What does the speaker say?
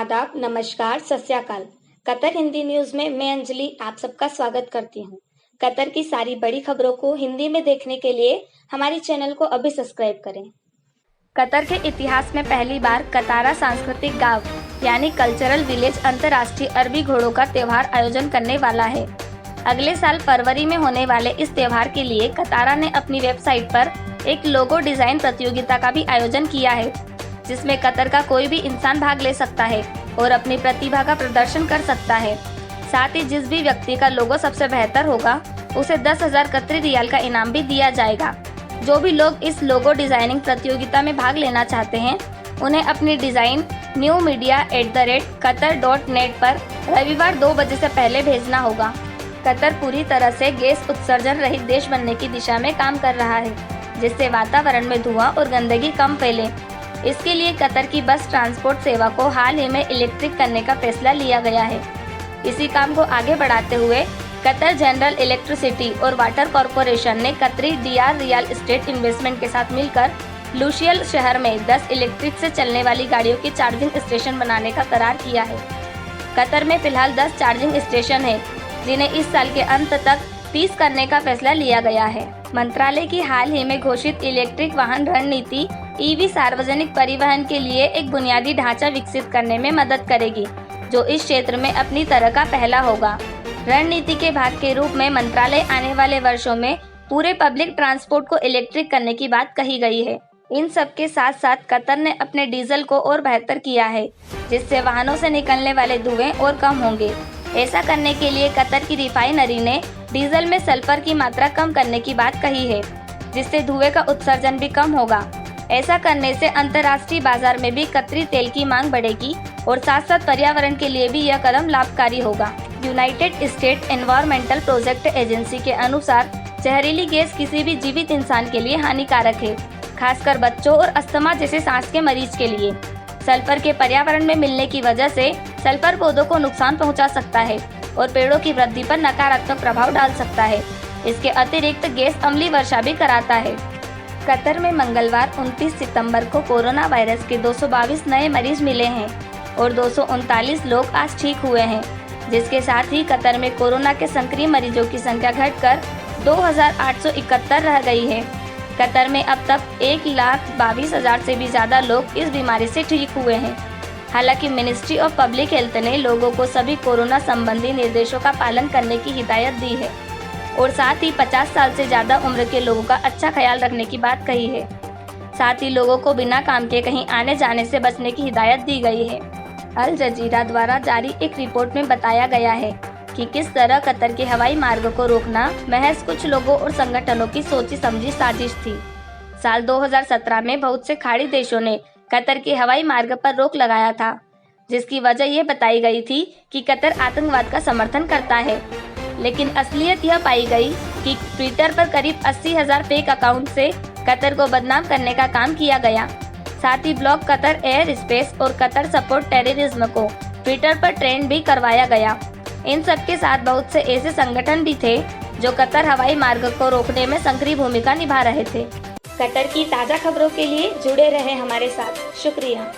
आदाब, नमस्कार, सत श्री अकाल। कतर हिंदी न्यूज में मैं अंजलि आप सबका स्वागत करती हूँ। कतर की सारी बड़ी खबरों को हिंदी में देखने के लिए हमारे चैनल को अभी सब्सक्राइब करें। कतर के इतिहास में पहली बार कतारा सांस्कृतिक गांव यानी कल्चरल विलेज अंतर्राष्ट्रीय अरबी घोड़ों का त्योहार आयोजन करने वाला है। अगले साल फरवरी में होने वाले इस त्योहार के लिए कतारा ने अपनी वेबसाइट पर एक लोगो डिजाइन प्रतियोगिता का भी आयोजन किया है, जिसमें कतर का कोई भी इंसान भाग ले सकता है और अपनी प्रतिभा का प्रदर्शन कर सकता है। साथ ही जिस भी व्यक्ति का लोगो सबसे बेहतर होगा उसे 10,000 कतरी रियाल का इनाम भी दिया जाएगा। जो भी लोग इस लोगो डिजाइनिंग प्रतियोगिता में भाग लेना चाहते हैं उन्हें अपनी डिजाइन newmedia@qatar.net पर रविवार 2 बजे से पहले भेजना होगा। कतर पूरी तरह से गैस उत्सर्जन रहित देश बनने की दिशा में काम कर रहा है, जिससे वातावरण में धुआं और गंदगी कम फैले। इसके लिए कतर की बस ट्रांसपोर्ट सेवा को हाल ही में इलेक्ट्रिक करने का फैसला लिया गया है। इसी काम को आगे बढ़ाते हुए कतर जनरल इलेक्ट्रिसिटी और वाटर कॉरपोरेशन ने कतरी DR रियल एस्टेट इन्वेस्टमेंट के साथ मिलकर लुशियल शहर में 10 इलेक्ट्रिक से चलने वाली गाड़ियों की चार्जिंग स्टेशन बनाने का करार किया है। कतर में फिलहाल 10 चार्जिंग स्टेशन है, जिन्हें इस साल के अंत तक 30 करने का फैसला लिया गया है। मंत्रालय की हाल ही में घोषित इलेक्ट्रिक वाहन रणनीति EV सार्वजनिक परिवहन के लिए एक बुनियादी ढांचा विकसित करने में मदद करेगी, जो इस क्षेत्र में अपनी तरह का पहला होगा। रणनीति के भाग के रूप में मंत्रालय आने वाले वर्षों में पूरे पब्लिक ट्रांसपोर्ट को इलेक्ट्रिक करने की बात कही गई है। इन सब के साथ साथ कतर ने अपने डीजल को और बेहतर किया है, जिससे वाहनों से निकलने वाले धुएं और कम होंगे। ऐसा करने के लिए कतर की रिफाइनरी ने डीजल में सल्फर की मात्रा कम करने की बात कही है, जिससे धुएं का उत्सर्जन भी कम होगा। ऐसा करने से अंतर्राष्ट्रीय बाजार में भी कतरी तेल की मांग बढ़ेगी और साथ साथ पर्यावरण के लिए भी यह कदम लाभकारी होगा। United state environmental project agency के अनुसार जहरीली गैस किसी भी जीवित इंसान के लिए हानिकारक है, खासकर बच्चों और अस्थमा जैसे सांस के मरीज के लिए। सल्फर के पर्यावरण में मिलने की वजह से सल्फर पौधों को नुकसान पहुंचा सकता है और पेड़ों की वृद्धि पर नकारात्मक प्रभाव डाल सकता है। इसके अतिरिक्त गैस अम्लीय वर्षा भी कराता है। कतर में मंगलवार 29 सितंबर को कोरोना वायरस के 222 नए मरीज मिले हैं और 239 लोग आज ठीक हुए हैं, जिसके साथ ही कतर में कोरोना के सक्रिय मरीजों की संख्या घटकर 2,871 रह गई है। कतर में अब तक 1,22,000 से भी ज्यादा लोग इस बीमारी से ठीक हुए हैं। हालांकि मिनिस्ट्री ऑफ पब्लिक हेल्थ ने लोगों को सभी कोरोना संबंधी निर्देशों का पालन करने की हिदायत दी है और साथ ही 50 साल से ज्यादा उम्र के लोगों का अच्छा ख्याल रखने की बात कही है। साथ ही लोगों को बिना काम के कहीं आने जाने से बचने की हिदायत दी गई है। अल जजीरा द्वारा जारी एक रिपोर्ट में बताया गया है कि किस तरह कतर के हवाई मार्ग को रोकना महज कुछ लोगों और संगठनों की सोची समझी साजिश थी। साल 2017 में बहुत से खाड़ी देशों ने कतर के हवाई मार्ग पर रोक लगाया था, जिसकी वजह यह बताई गई थी कि कतर आतंकवाद का समर्थन करता है। लेकिन असलियत यह पाई गई कि ट्विटर पर करीब 80,000 फेक अकाउंट से कतर को बदनाम करने का काम किया गया। साथ ही ब्लॉक कतर एयर स्पेस और कतर सपोर्ट टेररिज्म को ट्विटर पर ट्रेंड भी करवाया गया। इन सब के साथ बहुत से ऐसे संगठन भी थे जो कतर हवाई मार्ग को रोकने में सक्रिय भूमिका निभा रहे थे। कतर की ताज़ा खबरों के लिए जुड़े रहे हमारे साथ। शुक्रिया।